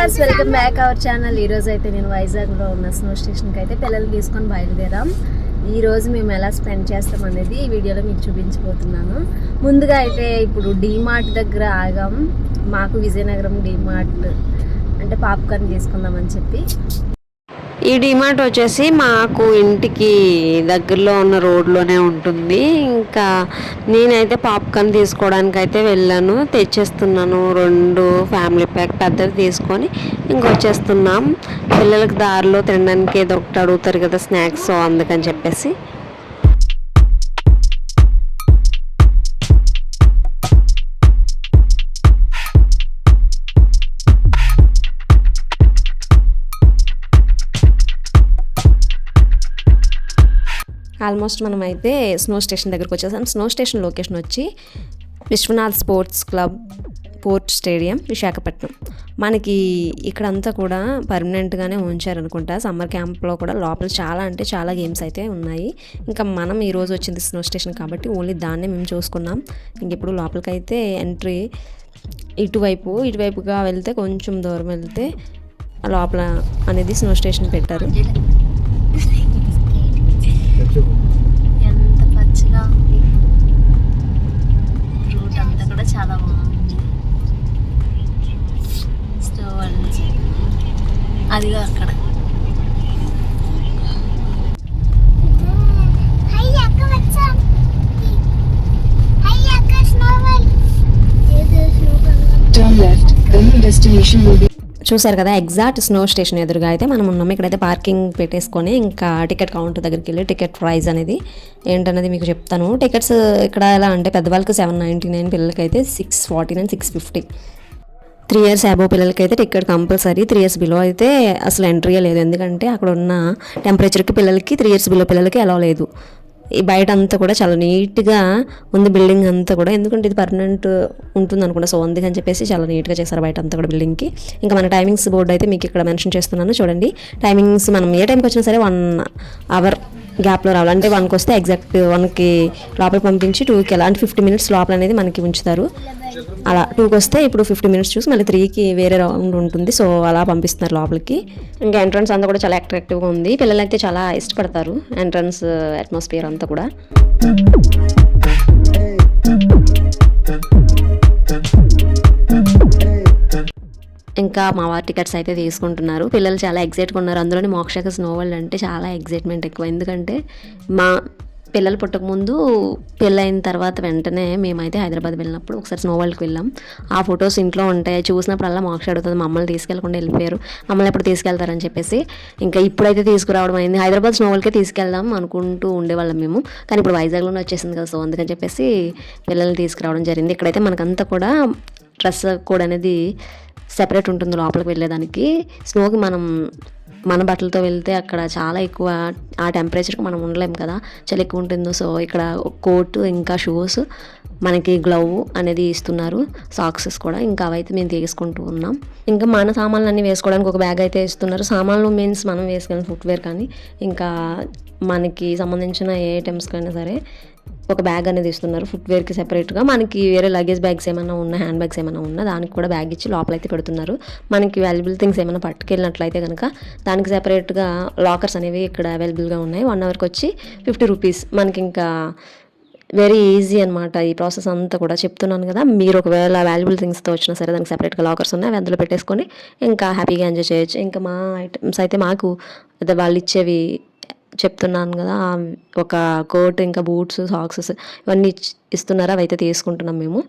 Viewers, welcome back our channel. ఈరోజు అయితే నేను వైజాగ్లో ఉన్న స్నో స్టేషన్కి అయితే పిల్లలు తీసుకొని బయలుదేరాం. ఈరోజు మేము ఎలా స్పెండ్ చేస్తాం అనేది ఈ వీడియోలో మీకు చూపించబోతున్నాను. ముందుగా అయితే ఇప్పుడు డీమార్ట్ దగ్గర ఆగాం. మాకు విజయనగరం డీమార్ట్ అంటే పాప్కార్న్ తీసుకుందామని చెప్పి. ఈ డిమార్ట్ వచ్చేసి మాకు ఇంటికి దగ్గరలో ఉన్న రోడ్లోనే ఉంటుంది. ఇంకా నేనైతే పాప్కార్న్ తీసుకోవడానికి అయితే వెళ్ళాను. తెచ్చేస్తున్నాను 2 ఫ్యామిలీ ప్యాక్ పెద్దవి తీసుకొని ఇంకొచ్చేస్తున్నాం. పిల్లలకి దారిలో తినడానికి ఏదో ఒకటి అడుగుతారు కదా స్నాక్స్, అందుకని చెప్పేసి. ఆల్మోస్ట్ మనం అయితే స్నో స్టేషన్ దగ్గరకు వచ్చేసాం. స్నో స్టేషన్ లొకేషన్ వచ్చి Vishwanath sports club port stadium, Visakhapatnam. మనకి ఇక్కడంతా కూడా పర్మనెంట్గానే ఉంచారనుకుంటా. సమ్మర్ క్యాంప్లో కూడా లోపల చాలా అంటే చాలా గేమ్స్ అయితే ఉన్నాయి. ఇంకా మనం ఈరోజు వచ్చింది స్నో స్టేషన్ కాబట్టి ఓన్లీ దాన్నే మేము చూసుకున్నాం. ఇంక ఇప్పుడు లోపలికైతే ఎంట్రీ ఇటువైపుగా వెళ్తే కొంచెం దూరం వెళ్తే లోపల అనేది స్నో స్టేషన్ పెట్టారు. ఎంత పచ్చిగా ఉంది, రూట్ అంతా కూడా చాలా బాగుంది. స్టవ్ అదిగా అక్కడ చూసారు కదా, ఎగ్జాక్ట్ స్నో స్టేషన్ ఎదురుగా అయితే మనం ఉన్నాం. ఇక్కడైతే పార్కింగ్ పెట్టేసుకొని ఇంకా టికెట్ కౌంటర్ దగ్గరికి వెళ్ళి టికెట్ ప్రైస్ అనేది ఏంటనేది మీకు చెప్తాను. టికెట్స్ ఇక్కడ ఎలా అంటే పెద్దవాళ్ళకి 799, పిల్లలకి అయితే 649, 650. 3 years అబోవ్ పిల్లలకి అయితే టికెట్ కంపల్సరీ. 3 years బిలో అయితే అసలు ఎంట్రీ లేదు. ఎందుకంటే అక్కడ ఉన్న టెంపరేచర్కి పిల్లలకి 3 years బిలో పిల్లలకి అలా లేదు. ఈ బయట అంతా కూడా చాలా నీట్గా ఉంది బిల్డింగ్ అంతా కూడా. ఎందుకంటే ఇది పర్మనెంట్ ఉంటుంది అనుకుంటా, సో అందుకని చెప్పేసి చాలా నీట్గా చేశారు బయట అంతా కూడా బిల్డింగ్కి. ఇంకా మన టైమింగ్స్ బోర్డు అయితే మీకు ఇక్కడ మెన్షన్ చేస్తున్నాను చూడండి. టైమింగ్స్ మనం ఏ టైంకి వచ్చినా సరే 1 hour గ్యాప్లో రావాలి. అంటే 1కి వస్తే ఎగ్జాక్ట్ 1కి లోపల పంపించి 2కి ఎలా అంటే 50 minutes లోపల అనేది మనకి ఉంచుతారు. అలా 2కి వస్తే ఇప్పుడు 50 minutes చూసి మళ్ళీ 3కి వేరే రౌండ్ ఉంటుంది. సో అలా పంపిస్తున్నారు లోపలికి. ఇంకా ఎంట్రన్స్ అంతా కూడా చాలా అట్రాక్టివ్గా ఉంది. పిల్లలు అయితే చాలా ఇష్టపడతారు ఎంట్రన్స్ అట్మాస్ఫియర్ అంతా కూడా. ఇంకా మా వారి టికెట్స్ అయితే తీసుకుంటున్నారు. పిల్లలు చాలా ఎగ్జైట్గా ఉన్నారు. అందులోని మోక్షక స్నో వరల్డ్ అంటే చాలా ఎగ్జైట్మెంట్ ఎక్కువ. ఎందుకంటే మా పిల్లలు పుట్టకముందు పెళ్ళైన తర్వాత వెంటనే మేమైతే హైదరాబాద్ వెళ్ళినప్పుడు ఒకసారి స్నో వరల్డ్కి వెళ్ళాం. ఆ ఫొటోస్ ఇంట్లో ఉంటాయి. చూసినప్పుడల్లా మోక్ష అడుగుతుంది, మమ్మల్ని తీసుకెళ్లకుండా వెళ్ళిపోయారు, మమ్మల్ని ఎప్పుడు తీసుకెళ్తారని చెప్పేసి. ఇంకా ఇప్పుడైతే తీసుకురావడం అయింది. హైదరాబాద్ స్నో వరల్డ్కే తీసుకెళ్దాం అనుకుంటూ ఉండేవాళ్ళం మేము, కానీ ఇప్పుడు వైజాగ్లోనే వచ్చేసింది కదా, సో అందుకని చెప్పేసి పిల్లల్ని తీసుకురావడం జరిగింది. ఇక్కడైతే మనకంతా కూడా డ్రెస్ కోడ్ అనేది సెపరేట్ ఉంటుంది లోపలికి వెళ్ళేదానికి. స్నోకి మన బట్టలతో వెళ్తే అక్కడ చాలా ఎక్కువ ఆ టెంపరేచర్కి మనం ఉండలేం కదా, చాలా ఎక్కువ ఉంటుంది. సో ఇక్కడ కోటు ఇంకా షూస్, మనకి గ్లవ్ అనేది ఇస్తున్నారు, సాక్సెస్ కూడా. ఇంకా అవైతే మేము తీసుకుంటూ ఉన్నాం. ఇంకా మన సామాన్లు అన్నీ వేసుకోవడానికి ఒక బ్యాగ్ అయితే ఇస్తున్నారు. సామాన్లు మీన్స్ మనం వేసుకెళ్ళిన ఫుట్వేర్ కానీ ఇంకా మనకి సంబంధించిన ఏ ఐటమ్స్కైనా సరే ఒక బ్యాగ్ అనేది ఇస్తున్నారు. ఫుట్వేర్కి సెపరేట్గా. మనకి వేరే లగేజ్ బ్యాగ్స్ ఏమైనా ఉన్నా, హ్యాండ్ బ్యాగ్స్ ఏమైనా ఉన్నా దానికి కూడా బ్యాగ్ ఇచ్చి లోపలైతే పెడుతున్నారు. మనకి వాల్యుబుల్ థింగ్స్ ఏమైనా పట్టుకెళ్ళినట్లయితే కనుక దానికి సెపరేట్గా లాకర్స్ అనేవి ఇక్కడ అవైలబుల్గా ఉన్నాయి. 1 hourకి వచ్చి 50 rupees. మనకి ఇంకా వెరీ ఈజీ అనమాట ఈ ప్రాసెస్ అంతా కూడా. చెప్తున్నాను కదా, మీరు ఒకవేళ వాల్యుబుల్ థింగ్స్తో వచ్చినా సరే దానికి సెపరేట్గా లాకర్స్ ఉన్నాయి, అవి అందులో పెట్టేసుకొని ఇంకా హ్యాపీగా ఎంజాయ్ చేయొచ్చు. ఇంకా మా ఐటమ్స్ అయితే మాకు వాళ్ళు ఇచ్చేవి చెప్తున్నాను కదా, ఒక కోట్ ఇంకా బూట్స్, సాక్సెస్ ఇవన్నీ ఇస్తున్నారు. అవి అయితే తీసుకుంటున్నాం మేము.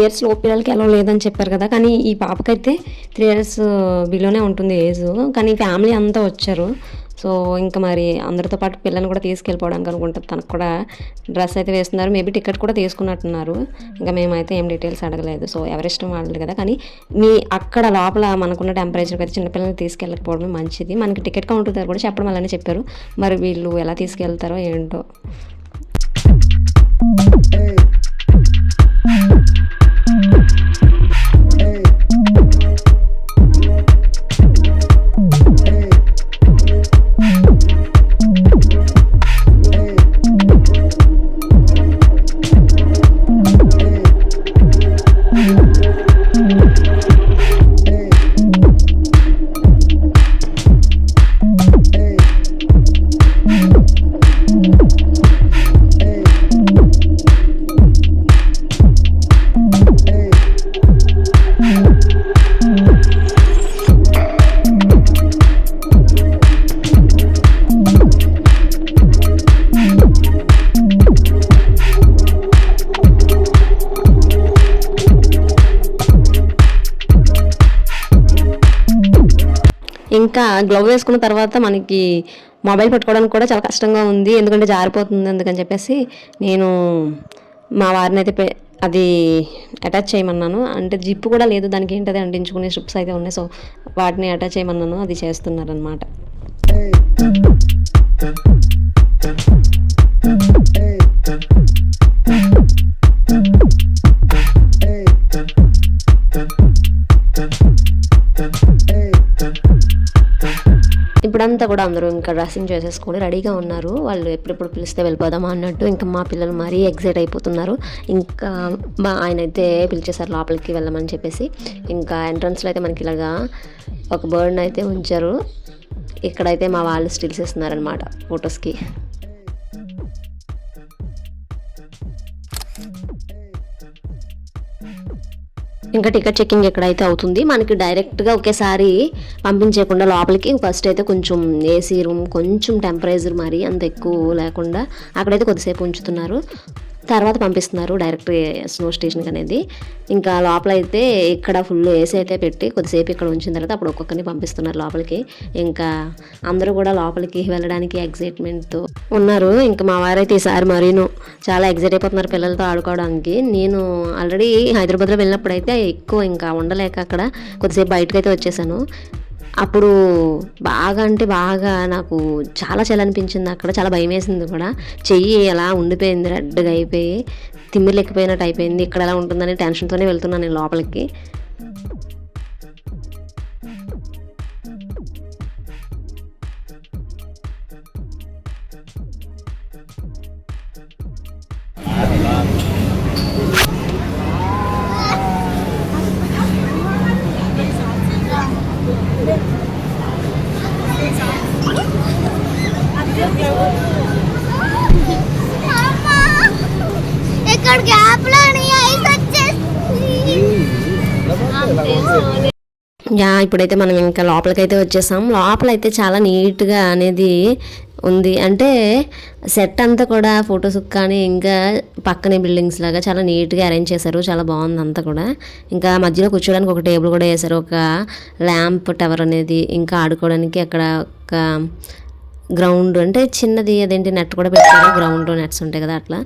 ఇయర్స్ లోపు పిల్లలకి ఎలా లేదని చెప్పారు కదా, కానీ ఈ పాపకైతే 3 ఇయర్స్ బిలోనే ఉంటుంది ఏజ్. కానీ ఫ్యామిలీ అంతా వచ్చారు. సో ఇంకా మరి అందరితో పాటు పిల్లల్ని కూడా తీసుకెళ్ళిపోవడానికి అనుకుంటుంది. తనకు కూడా డ్రెస్ అయితే వేస్తున్నారు, మేబీ టికెట్ కూడా తీసుకున్నట్టున్నారు. ఇంకా మేమైతే ఏం డీటెయిల్స్ అడగలేదు. సో ఎవరిష్టం వాళ్ళది కదా. కానీ మీ అక్కడ లోపల మనకున్న టెంపరేచర్కి అయితే చిన్నపిల్లల్ని తీసుకెళ్ళకపోవడమే మంచిది. మనకి టికెట్ కౌంటర్ దగ్గర కూడా చెప్పడం అలానే చెప్పారు. మరి వీళ్ళు ఎలా తీసుకెళ్తారో ఏంటో. ఇంకా గ్లవ్ వేసుకున్న తర్వాత మనకి మొబైల్ పట్టుకోవడానికి కూడా చాలా కష్టంగా ఉంది, ఎందుకంటే జారిపోతుంది. అందుకని చెప్పేసి నేను మా వారిని అయితే అది అటాచ్ చేయమన్నాను. అంటే జిప్పు కూడా లేదు దానికి, ఏంటది అంటించుకునే స్ట్రిప్స్ అయితే ఉన్నాయి. సో వాటిని అటాచ్ చేయమన్నాను, అది చేస్తున్నారనమాట. ఇప్పుడంతా కూడా అందరూ ఇంకా డ్రెస్సింగ్ చేసేసుకొని రెడీగా ఉన్నారు. వాళ్ళు ఎప్పుడెప్పుడు పిలిస్తే వెళ్ళిపోదామా అన్నట్టు. ఇంకా మా పిల్లలు మరీ ఎగ్జైట్ అయిపోతున్నారు. ఇంకా మా ఆయన అయితే పిలిచేశారు లోపలికి వెళ్ళమని చెప్పేసి. ఇంకా ఎంట్రన్స్లో అయితే మనకి ఇలాగా ఒక బర్డ్ని అయితే ఉంచారు. ఇక్కడైతే మా వాళ్ళు స్టిల్స్ ఇస్తున్నారనమాట ఫొటోస్కి. ఇంకా టికెట్ చెక్కింగ్ ఎక్కడైతే అవుతుంది, మనకి డైరెక్ట్గా ఒకేసారి పంపించేయకుండా లోపలికి ఫస్ట్ అయితే కొంచెం ఏసీ రూమ్, కొంచెం టెంపరేచర్ మరీ అంత ఎక్కువ లేకుండా అక్కడైతే కొద్దిసేపు ఉంచుతున్నారు. తర్వాత పంపిస్తున్నారు డైరెక్ట్ స్నో స్టేషన్కి అనేది. ఇంకా లోపల అయితే ఇక్కడ ఫుల్ ఏసీ అయితే పెట్టి కొద్దిసేపు ఇక్కడ ఉంచిన తర్వాత అప్పుడు ఒక్కొక్కరిని పంపిస్తున్నారు లోపలికి. ఇంకా అందరూ కూడా లోపలికి వెళ్ళడానికి ఎగ్జైట్మెంట్తో ఉన్నారు. ఇంకా మా వారైతే ఈసారి మరీను చాలా ఎగ్జైట్ అయిపోతున్నారు పిల్లలతో ఆడుకోవడానికి. నేను ఆల్రెడీ హైదరాబాద్లో వెళ్ళినప్పుడు అయితే ఎక్కువ ఇంకా ఉండలేక అక్కడ కొద్దిసేపు బయటకు అయితే వచ్చేసాను. అప్పుడు బాగా అంటే బాగా నాకు చాలా చలి అనిపించింది. అక్కడ చాలా భయం వేసింది కూడా. చెయ్యి ఎలా ఉండిపోయింది, రెడ్గా అయిపోయి తిమ్మిర్లు ఎక్కిపోయినట్టు అయిపోయింది. ఇక్కడ ఎలా ఉంటుందని టెన్షన్తోనే వెళ్తున్నాను నేను లోపలికి. ఇప్పుడైతే మనం ఇంకా లోపలికైతే వచ్చేసాం. లోపలైతే చాలా నీట్గా అనేది ఉంది. అంటే సెట్ అంతా కూడా ఫొటోస్ కానీ ఇంకా పక్కనే బిల్డింగ్స్ లాగా చాలా నీట్గా అరేంజ్ చేశారు. చాలా బాగుంది అంతా కూడా. ఇంకా మధ్యలో కూర్చోడానికి ఒక టేబుల్ కూడా వేశారు, ఒక ల్యాంప్ టవర్ అనేది. ఇంకా ఆడుకోవడానికి అక్కడ ఒక గ్రౌండ్ అంటే చిన్నది అదేంటి నెట్ కూడా పెట్టారు, గ్రౌండ్లో నెట్స్ ఉంటాయి కదా అట్లా.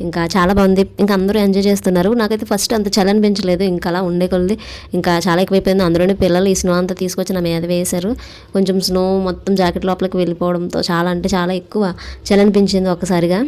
ఇంకా చాలా బాగుంది. ఇంకా అందరూ ఎంజాయ్ చేస్తున్నారు. నాకైతే ఫస్ట్ అంత చలి అనిపించలేదు, ఇంకా అలా ఉండే కొలది ఇంకా చాలా ఎక్కువైపోయింది. అందులోనే పిల్లలు ఈ స్నో అంతా తీసుకొచ్చి నా మీద వేశారు. కొంచెం స్నో మొత్తం జాకెట్ లోపలికి వెళ్ళిపోవడంతో చాలా అంటే చాలా ఎక్కువ చలి అనిపించింది ఒక్కసారిగా.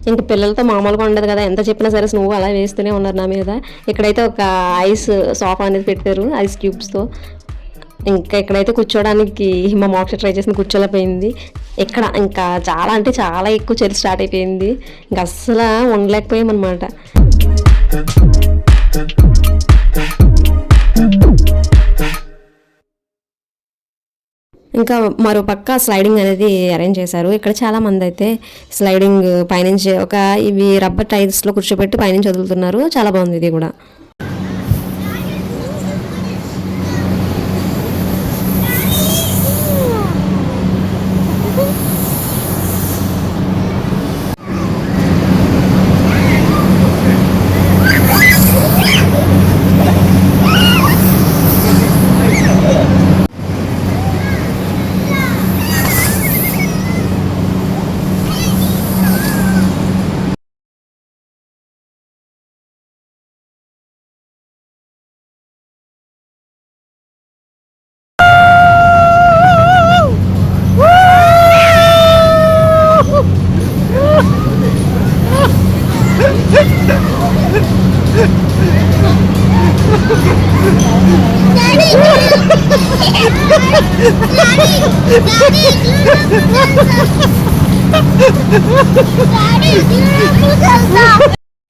ఇంక పిల్లలతో మామూలుగా ఉండదు కదా, ఎంత చెప్పినా సరే స్నో అలా వేస్తూనే ఉన్నారు నా మీద. ఇక్కడైతే ఒక ఐస్ సోఫా అనేది పెట్టారు ఐస్ క్యూబ్స్తో. ఇంకా ఇక్కడైతే కూర్చోడానికి మా మోక్ష ట్రై చేసిన కూర్చోలేకపోయింది. ఇక్కడ ఇంకా చాలా అంటే చాలా ఎక్కువ చలి స్టార్ట్ అయిపోయింది. ఇంకా అస్సలు ఉండలేకపోయామన్నమాట. ఇంకా మరో పక్క స్లైడింగ్ అనేది అరేంజ్ చేశారు. ఇక్కడ చాలా మంది అయితే స్లైడింగ్ పైనుంచి ఇవి రబ్బర్ టైర్స్లో కూర్చోబెట్టి పైనుంచి వదులుతున్నారు. చాలా బాగుంది ఇది కూడా.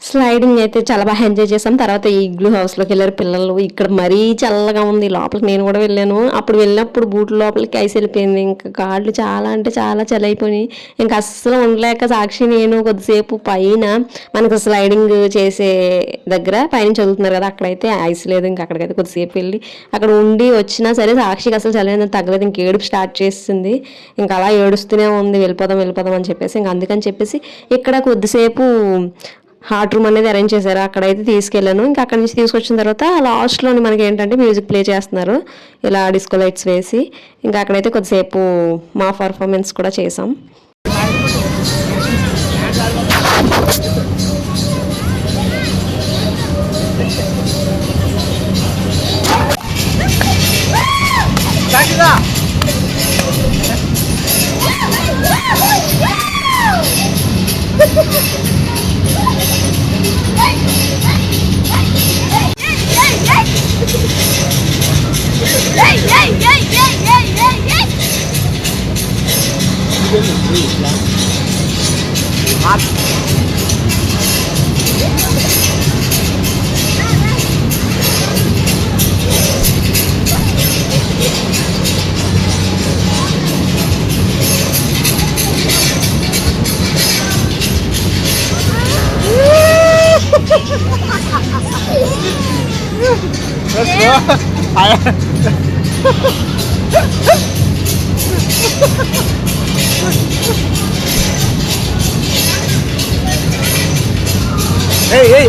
స్లైడింగ్ అయితే చాలా బాగా ఎంజాయ్ చేసాం. తర్వాత ఈ ఇగ్లూ హౌస్లోకి వెళ్ళారు పిల్లలు. ఇక్కడ మరీ చల్లగా ఉంది. లోపలికి నేను కూడా వెళ్ళాను. అప్పుడు వెళ్ళినప్పుడు బూట్ లోపలికి ఐస్ వెళ్ళిపోయింది. ఇంకా కాళ్ళు చాలా అంటే చాలా చలి అయిపోయినాయి. ఇంకా అస్సలు ఉండలేక సాక్షి నేను కొద్దిసేపు పైన మనకు స్లైడింగ్ చేసే దగ్గర పైన చదువుతున్నారు కదా, అక్కడైతే ఐస్ లేదు. ఇంకా అక్కడికైతే కొద్దిసేపు వెళ్ళి అక్కడ ఉండి వచ్చినా సరే సాక్షికి అసలు చలి అనేది తగ్గలేదు. ఇంక ఏడుపు స్టార్ట్ చేసింది. ఇంకా అలా ఏడుస్తూనే ఉంది, వెళ్ళిపోదాం అని చెప్పేసి. ఇంకా అందుకని చెప్పేసి ఇక్కడ కొద్దిసేపు హాట్ రూమ్ అనేది అరేంజ్ చేశారు. అక్కడైతే తీసుకెళ్ళాను. ఇంకా అక్కడి నుంచి తీసుకొచ్చిన తర్వాత లాస్ట్లోని మనకి ఏంటంటే మ్యూజిక్ ప్లే చేస్తున్నారు ఇలా డిస్కో లైట్స్ వేసి. ఇంకా అక్కడైతే కొద్దిసేపు మా పర్ఫార్మెన్స్ కూడా చేసాం.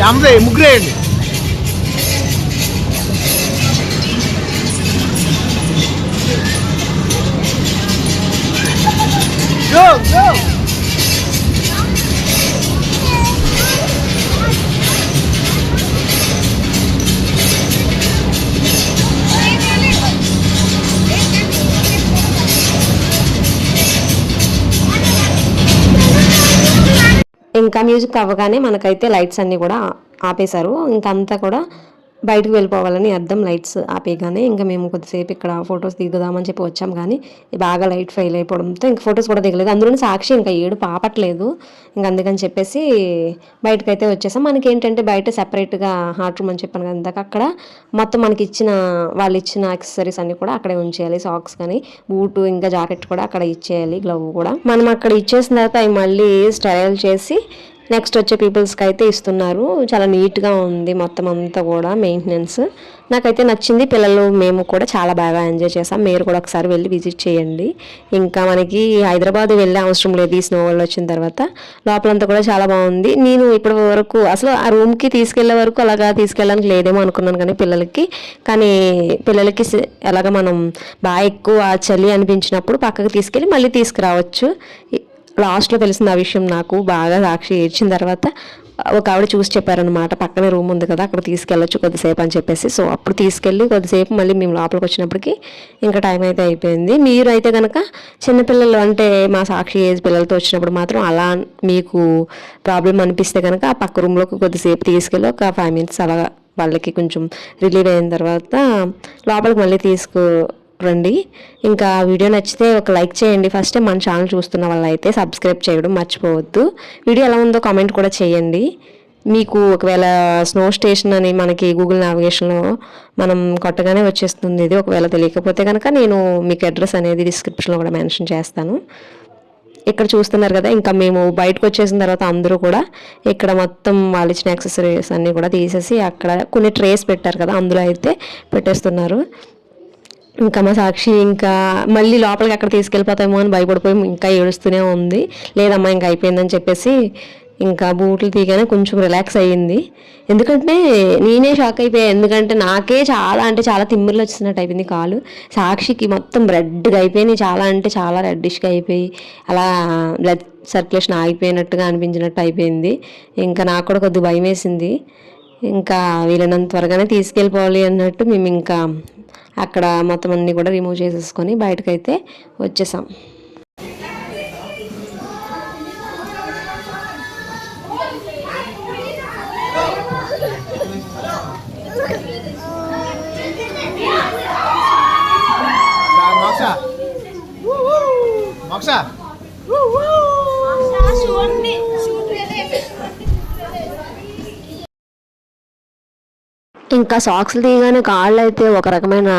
అమ్మే ముగ్గురేయండి. Go, go! ఇంకా మ్యూజిక్ అవ్వగానే మనకైతే లైట్స్ అన్నీ కూడా ఆపేశారు. ఇంకా అంతా కూడా బయటకు వెళ్ళిపోవాలని అర్థం లైట్స్ ఆపేయగానే ఇంకా మేము కొద్దిసేపు ఇక్కడ ఫొటోస్ దిగుదామని చెప్పి వచ్చాం. కానీ బాగా లైట్ ఫెయిల్ అయిపోవడంతో ఇంకా ఫొటోస్ కూడా దిగలేదు. అందులోనే సాక్షి ఇంకా ఏడు పాపట్లేదు. ఇంకా అందుకని చెప్పేసి బయటకైతే వచ్చేసాం. మనకి ఏంటంటే బయట సెపరేట్గా హాట్ రూమ్ అని చెప్పాను కదా ఇందాక, అక్కడ మొత్తం మనకి వాళ్ళు ఇచ్చిన యాక్సెసరీస్ అన్ని కూడా అక్కడే ఉంచేయాలి. సాక్స్ కానీ బూటు ఇంకా జాకెట్ కూడా అక్కడ ఇచ్చేయాలి, గ్లవ్ కూడా. మనం అక్కడ ఇచ్చేసిన తర్వాత అవి మళ్ళీ స్టైల్ చేసి నెక్స్ట్ వచ్చే పీపుల్స్కి అయితే ఇస్తున్నారు. చాలా నీట్గా ఉంది మొత్తం అంతా కూడా మెయింటెనెన్స్. నాకైతే నచ్చింది. పిల్లలు మేము కూడా చాలా బాగా ఎంజాయ్ చేసాం. మీరు కూడా ఒకసారి వెళ్ళి విజిట్ చేయండి. ఇంకా మనకి హైదరాబాద్ వెళ్ళే అవసరం లేదు ఈ స్నో వరల్డ్ వచ్చిన తర్వాత. లోపలంతా కూడా చాలా బాగుంది. నేను ఇప్పటి వరకు అసలు ఆ రూమ్కి తీసుకెళ్లే వరకు అలాగా తీసుకెళ్ళడానికి లేదేమో అనుకున్నాను, కానీ పిల్లలకి ఎలాగ మనం బాగా ఎక్కువ చలి అనిపించినప్పుడు పక్కకు తీసుకెళ్ళి మళ్ళీ తీసుకురావచ్చు. లాస్ట్లో తెలిసింది ఆ విషయం నాకు. బాగా సాక్షి ఏడ్చిన తర్వాత ఒక ఆవిడ చూసి చెప్పారనమాట, పక్కనే రూమ్ ఉంది కదా అక్కడ తీసుకెళ్ళొచ్చు కొద్దిసేపు అని చెప్పేసి. సో అప్పుడు తీసుకెళ్ళి కొద్దిసేపు మళ్ళీ మేము లోపలికి వచ్చినప్పటికి ఇంకా టైం అయితే అయిపోయింది. మీరు అయితే కనుక చిన్నపిల్లలు అంటే మా సాక్షి ఏజ్ పిల్లలతో వచ్చినప్పుడు మాత్రం అలా మీకు ప్రాబ్లం అనిపిస్తే కనుక ఆ పక్క రూమ్లోకి కొద్దిసేపు తీసుకెళ్ళి ఒక 5 minutes అలా వాళ్ళకి కొంచెం రిలీవ్ అయిన తర్వాత లోపలికి మళ్ళీ రండి. ఇంకా వీడియో నచ్చితే ఒక లైక్ చేయండి. ఫస్ట్ టైం మన ఛానల్ చూస్తున్న వాళ్ళైతే సబ్స్క్రైబ్ చేయడం మర్చిపోవద్దు. వీడియో ఎలా ఉందో కామెంట్ కూడా చేయండి. మీకు ఒకవేళ స్నో స్టేషన్ అని మనకి గూగుల్ నావిగేషన్లో మనం కొట్టగానే వచ్చేస్తుంది ఇది. ఒకవేళ తెలియకపోతే కనుక నేను మీకు అడ్రస్ అనేది డిస్క్రిప్షన్లో కూడా మెన్షన్ చేస్తాను. ఇక్కడ చూస్తున్నారు కదా, ఇంకా మేము బయటకు వచ్చేసిన తర్వాత అందరూ కూడా ఇక్కడ మొత్తం వాళ్ళు ఇచ్చిన యాక్సెసరీస్ అన్నీ కూడా తీసేసి అక్కడ కొన్ని ట్రేస్ పెట్టారు కదా అందులో అయితే పెట్టేస్తున్నారు. ఇంకా మా సాక్షి ఇంకా మళ్ళీ లోపలికి అక్కడ తీసుకెళ్ళిపోతామో అని భయపడిపోయి ఇంకా ఏడుస్తూనే ఉంది. లేదమ్మా ఇంకా అయిపోయిందని చెప్పేసి ఇంకా బూట్లు తీగానే కొంచెం రిలాక్స్ అయ్యింది. ఎందుకంటే నేనే షాక్ అయిపోయాను. ఎందుకంటే నాకే చాలా అంటే చాలా తిమ్మిర్లు వచ్చినట్టు అయిపోయింది కాలు. సాక్షికి మొత్తం రెడ్గా అయిపోయినాయి, చాలా అంటే చాలా రెడ్డిష్గా అయిపోయి అలా బ్లడ్ సర్క్యులేషన్ ఆగిపోయినట్టుగా అనిపించినట్టు అయిపోయింది. ఇంకా నాకు కూడా కొద్దిగా భయం వేసింది. ఇంకా వీళ్ళనంత త్వరగానే తీసుకెళ్ళిపోవాలి అన్నట్టు మేము ఇంకా అక్కడ మొత్తం అన్నీ కూడా రిమూవ్ చేసేసుకొని బయటకైతే వచ్చేసాం. ఇంకా సాక్స్లు తీయగానే కాళ్ళు అయితే ఒక రకమైన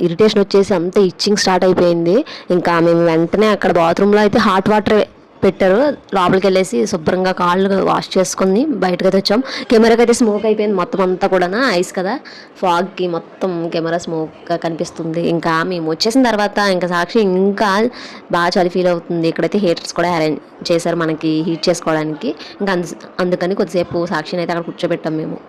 ఇరిటేషన్ వచ్చేసి అంత ఇచ్చింగ్ స్టార్ట్ అయిపోయింది. ఇంకా మేము వెంటనే అక్కడ బాత్రూంలో అయితే హాట్ వాటర్ పెట్టారు. లోపలికి వెళ్ళేసి శుభ్రంగా కాళ్ళు వాష్ చేసుకొని బయటకు వచ్చాం. కెమెరాకి అయితే స్మోక్ అయిపోయింది మొత్తం అంతా కూడా, ఐస్ కదా ఫాగ్కి మొత్తం కెమెరా స్మోక్గా కనిపిస్తుంది. ఇంకా మేము వచ్చేసిన తర్వాత ఇంకా సాక్షి ఇంకా బాగా చలి ఫీల్ అవుతుంది. ఇక్కడైతే హీటర్స్ కూడా అరేంజ్ చేశారు మనకి హీట్ చేసుకోవడానికి. ఇంకా అందుకని కొద్దిసేపు సాక్షిని అయితే అక్కడ కూర్చోబెట్టాం మేము.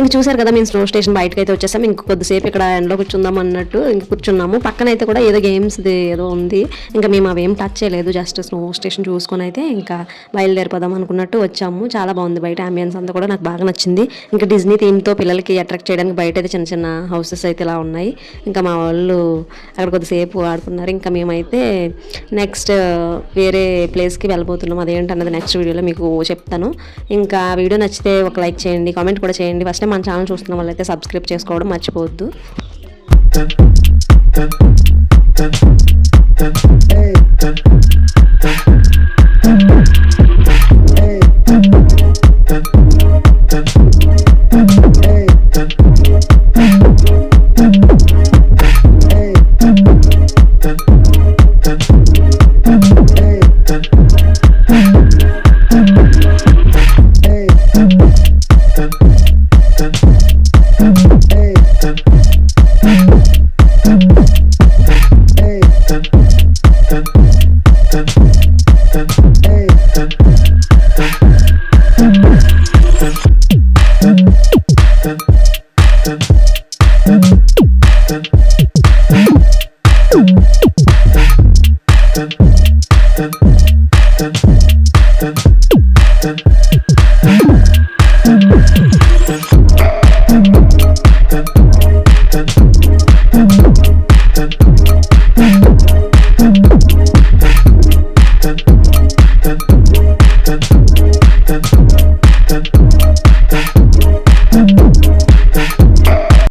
ఇంక చూసారు కదా మేము స్నో స్టేషన్ బయటకు అయితే వచ్చేసాం. ఇంక కొద్దిసేపు ఇక్కడ ఎండలో కూర్చుందాం అన్నట్టు ఇంక కూర్చున్నాము. పక్కన అయితే కూడా ఏదో గేమ్స్ది ఏదో ఉంది. ఇంకా మేము అవేం టచ్ చేయలేదు, జస్ట్ స్నో స్టేషన్ చూసుకొని అయితే ఇంకా బయలుదేరిపోదాం అనుకున్నట్టు వచ్చాము. చాలా బాగుంది బయట అంబియన్స్ అంతా కూడా నాకు బాగా నచ్చింది. ఇంకా డిజ్నీ థీమ్తో పిల్లలకి అట్రాక్ట్ చేయడానికి బయట అయితే చిన్న చిన్న హౌసెస్ అయితే ఇలా ఉన్నాయి. ఇంకా మా వాళ్ళు అక్కడ కొద్దిసేపు ఆడుకున్నారు. ఇంకా మేమైతే నెక్స్ట్ వేరే ప్లేస్కి వెళ్ళబోతున్నాం. అదేంటన్నది నెక్స్ట్ వీడియోలో మీకు చెప్తాను. ఇంకా వీడియో నచ్చితే ఒక లైక్ చేయండి, కామెంట్ కూడా చేయండి. ఫస్ట్ టైం మన ఛానల్ చూస్తున్న వాళ్ళైతే సబ్స్క్రైబ్ చేసుకోవడం మర్చిపోవద్దు.